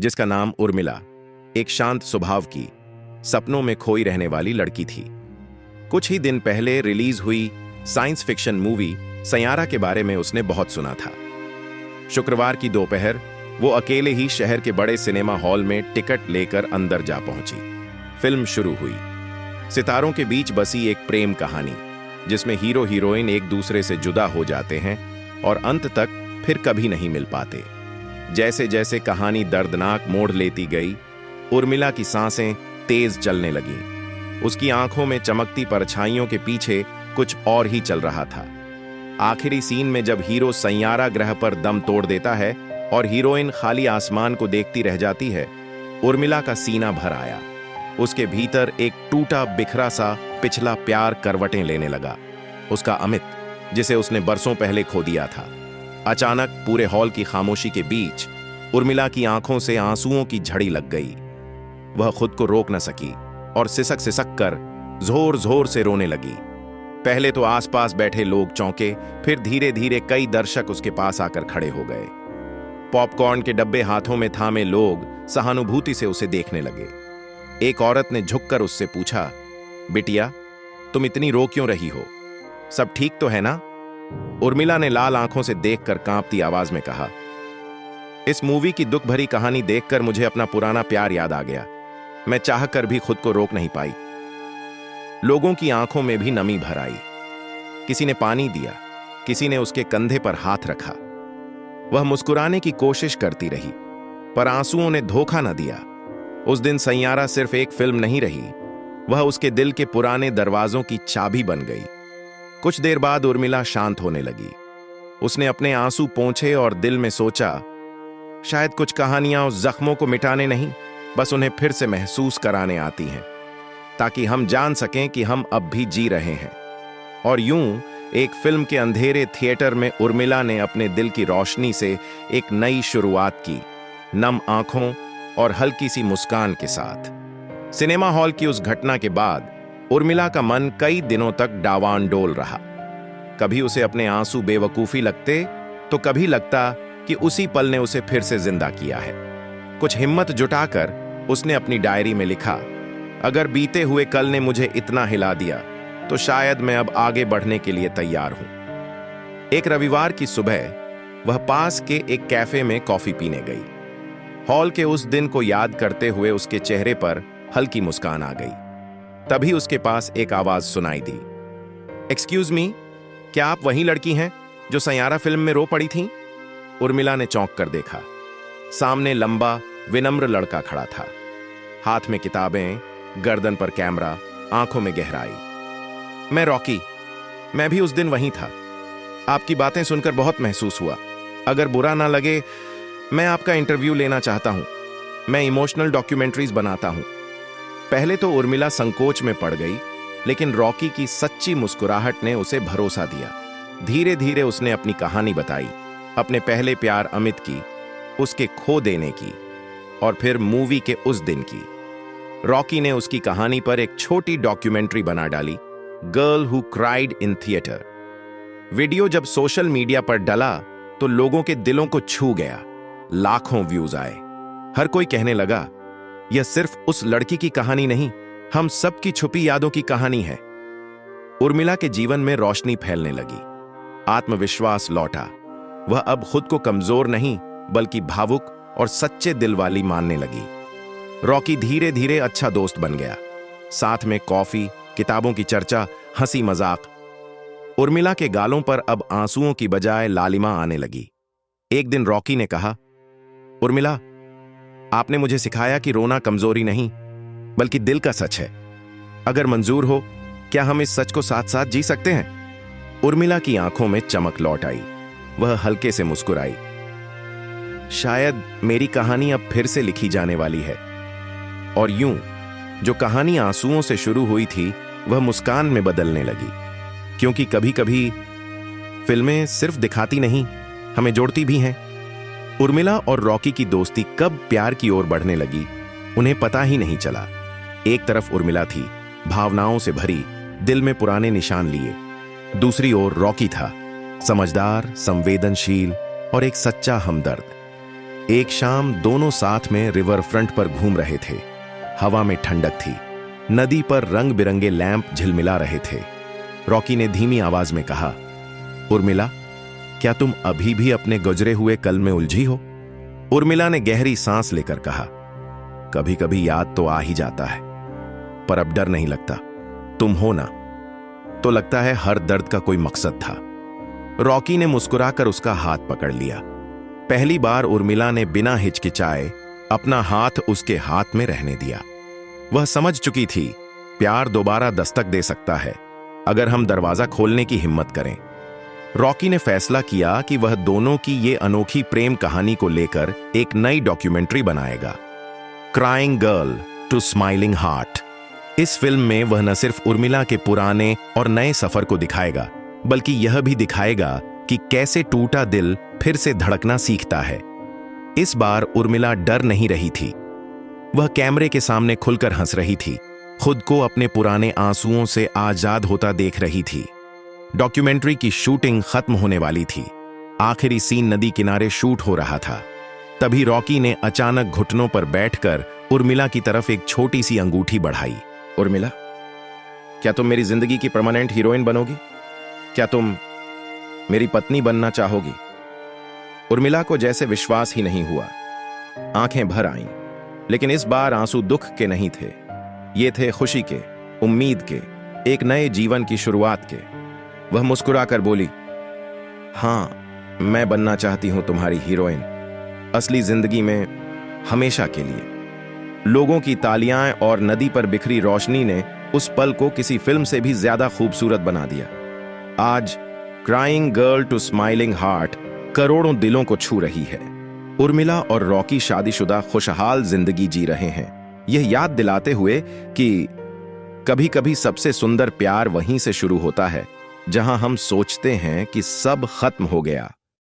जिसका नाम उर्मिला, एक शांत स्वभाव की, सपनों में खोई रहने वाली लड़की थी। कुछ ही दिन पहले रिलीज हुई साइंस फिक्शन मूवी सैयारा के बारे में उसने बहुत सुना था। शुक्रवार की दोपहर वो अकेले ही शहर के बड़े सिनेमा हॉल में टिकट लेकर अंदर जा पहुंची। फिल्म शुरू हुई। सितारों के बीच बसी एक प्रेम कहानी, जिसमें हीरो हीरोइन एक दूसरे से जुदा हो जाते हैं और अंत तक फिर कभी नहीं मिल पाते। जैसे जैसे कहानी दर्दनाक मोड़ लेती गई, उर्मिला की सांसें तेज चलने लगीं। उसकी आंखों में चमकती परछाइयों के पीछे कुछ और ही चल रहा था। आखिरी सीन में जब हीरो सैयारा ग्रह पर दम तोड़ देता है और हीरोइन खाली आसमान को देखती रह जाती है, उर्मिला का सीना भर आया। उसके भीतर एक टूटा बिखरा सा पिछला प्यार करवटें लेने लगा। उसका अमित, जिसे उसने बरसों पहले खो दिया था। अचानक पूरे हॉल की खामोशी के बीच उर्मिला की आंखों से आंसुओं की झड़ी लग गई। वह खुद को रोक न सकी और सिसक सिसक कर जोर जोर से रोने लगी। पहले तो आसपास बैठे लोग चौंके, फिर धीरे धीरे कई दर्शक उसके पास आकर खड़े हो गए। पॉपकॉर्न के डब्बे हाथों में थामे लोग सहानुभूति से उसे देखने लगे। एक औरत ने झुककर उससे पूछा, बिटिया, तुम इतनी रो क्यों रही हो? सब ठीक तो है ना? उर्मिला ने लाल आंखों से देखकर कांपती आवाज में कहा, इस मूवी की दुख भरी कहानी देखकर मुझे अपना पुराना प्यार याद आ गया। मैं चाहकर भी खुद को रोक नहीं पाई। लोगों की आंखों में भी नमी भर आई। किसी ने पानी दिया, किसी ने उसके कंधे पर हाथ रखा। वह मुस्कुराने की कोशिश करती रही, पर आंसुओं ने धोखा न दिया। उस दिन सैयारा सिर्फ एक फिल्म नहीं रही, वह उसके दिल के पुराने दरवाजों की चाबी बन गई। कुछ देर बाद उर्मिला शांत होने लगी। उसने अपने आंसू पोंछे और दिल में सोचा, शायद कुछ कहानियां उस जख्मों को मिटाने नहीं, बस उन्हें फिर से महसूस कराने आती हैं, ताकि हम जान सकें कि हम अब भी जी रहे हैं। और यूं एक फिल्म के अंधेरे थिएटर में उर्मिला ने अपने दिल की रोशनी से एक नई शुरुआत की, नम आंखों और हल्की सी मुस्कान के साथ। सिनेमा हॉल की उस घटना के बाद उर्मिला का मन कई दिनों तक डावांडोल रहा। कभी उसे अपने आंसू बेवकूफी लगते, तो कभी लगता कि उसी पल ने उसे फिर से जिंदा किया है। कुछ हिम्मत जुटाकर उसने अपनी डायरी में लिखा, अगर बीते हुए कल ने मुझे इतना हिला दिया, तो शायद मैं अब आगे बढ़ने के लिए तैयार हूं। एक रविवार की सुबह वह पास के एक कैफे में कॉफी पीने गई। हॉल के उस दिन को याद करते हुए उसके चेहरे पर हल्की मुस्कान आ गई। तभी उसके पास एक आवाज सुनाई दी, एक्सक्यूज मी, क्या आप वही लड़की हैं जो सैयारा फिल्म में रो पड़ी थीं? उर्मिला ने चौंक कर देखा। सामने लंबा विनम्र लड़का खड़ा था, हाथ में किताबें, गर्दन पर कैमरा, आंखों में गहराई। मैं रॉकी, मैं भी उस दिन वहीं था। आपकी बातें सुनकर बहुत महसूस हुआ। अगर बुरा ना लगे, मैं आपका इंटरव्यू लेना चाहता हूं। मैं इमोशनल डॉक्यूमेंट्रीज बनाता हूं। पहले तो उर्मिला संकोच में पड़ गई, लेकिन रॉकी की सच्ची मुस्कुराहट ने उसे भरोसा दिया। धीरे धीरे उसने अपनी कहानी बताई, अपने पहले प्यार अमित की, उसके खो देने की, और फिर मूवी के उस दिन की। रॉकी ने उसकी कहानी पर एक छोटी डॉक्यूमेंट्री बना डाली, girl who cried in theatre. Video जब सोशल मीडिया पर डला तो लोगों के दिलों को छू गया। लाखों व्यूज आए। हर कोई कहने लगा, यह सिर्फ उस लड़की की कहानी नहीं, हम सबकी छुपी यादों की कहानी है। उर्मिला के जीवन में रोशनी फैलने लगी। आत्मविश्वास लौटा। वह अब खुद को कमजोर नहीं, बल्कि भावुक और सच्चे दिल वाली मानने लगी। रॉकी धीरे धीरे अच्छा दोस्त बन गया। साथ में कॉफी, किताबों की चर्चा, हंसी मजाक। उर्मिला के गालों पर अब आंसुओं की बजाय लालिमा आने लगी। एक दिन रॉकी ने कहा, उर्मिला, आपने मुझे सिखाया कि रोना कमजोरी नहीं, बल्कि दिल का सच है। अगर मंजूर हो, क्या हम इस सच को साथ साथ जी सकते हैं? उर्मिला की आंखों में चमक लौट आई। वह हल्के से मुस्कुराई। शायद मेरी कहानी अब फिर से लिखी जाने वाली है। और यूं जो कहानी आंसुओं से शुरू हुई थी, वह मुस्कान में बदलने लगी। क्योंकि कभी कभी फिल्में सिर्फ दिखाती नहीं, हमें जोड़ती भी हैं। उर्मिला और रॉकी की दोस्ती कब प्यार की ओर बढ़ने लगी, उन्हें पता ही नहीं चला। एक तरफ उर्मिला थी, भावनाओं से भरी, दिल में पुराने निशान लिए। दूसरी ओर रॉकी था, समझदार, संवेदनशील और एक सच्चा हमदर्द। एक शाम दोनों साथ में रिवर फ्रंट पर घूम रहे थे। हवा में ठंडक थी। नदी पर रंग बिरंगे लैंप झिलमिला रहे थे। रॉकी ने धीमी आवाज में कहा, उर्मिला, क्या तुम अभी भी अपने गुजरे हुए कल में उलझी हो? उर्मिला ने गहरी सांस लेकर कहा, कभी कभी याद तो आ ही जाता है, पर अब डर नहीं लगता। तुम हो ना, तो लगता है हर दर्द का कोई मकसद था। रॉकी ने मुस्कुराकर उसका हाथ पकड़ लिया। पहली बार उर्मिला ने बिना हिचकिचाए अपना हाथ उसके हाथ में रहने दिया। वह समझ चुकी थी, प्यार दोबारा दस्तक दे सकता है अगर हम दरवाजा खोलने की हिम्मत करें। रॉकी ने फैसला किया कि वह दोनों की ये अनोखी प्रेम कहानी को लेकर एक नई डॉक्यूमेंट्री बनाएगा, crying girl to smiling heart. इस फिल्म में वह न सिर्फ उर्मिला के पुराने और नए सफर को दिखाएगा, बल्कि यह भी दिखाएगा कि कैसे टूटा दिल फिर से धड़कना सीखता है। इस बार उर्मिला डर नहीं रही थी। वह कैमरे के सामने खुलकर हंस रही थी, खुद को अपने पुराने आंसुओं से आजाद होता देख रही थी। डॉक्यूमेंट्री की शूटिंग खत्म होने वाली थी। आखिरी सीन नदी किनारे शूट हो रहा था। तभी रॉकी ने अचानक घुटनों पर बैठकर उर्मिला की तरफ एक छोटी सी अंगूठी बढ़ाई। उर्मिला, क्या तुम मेरी जिंदगी की परमानेंट हीरोइन बनोगी? क्या तुम मेरी पत्नी बनना चाहोगी? उर्मिला को जैसे विश्वास ही नहीं हुआ। आंखें भर आईं, लेकिन इस बार आंसू दुख के नहीं थे। ये थे खुशी के, उम्मीद के, एक नए जीवन की शुरुआत के। वह मुस्कुराकर बोली, हाँ, मैं बनना चाहती हूं तुम्हारी हीरोइन, असली जिंदगी में, हमेशा के लिए। लोगों की तालियां और नदी पर बिखरी रोशनी ने उस पल को किसी फिल्म से भी ज्यादा खूबसूरत बना दिया। आज crying girl to smiling heart करोड़ों दिलों को छू रही है। उर्मिला और रॉकी शादीशुदा खुशहाल जिंदगी जी रहे हैं, यह याद दिलाते हुए कि कभी कभी सबसे सुंदर प्यार वहीं से शुरू होता है जहां हम सोचते हैं कि सब खत्म हो गया।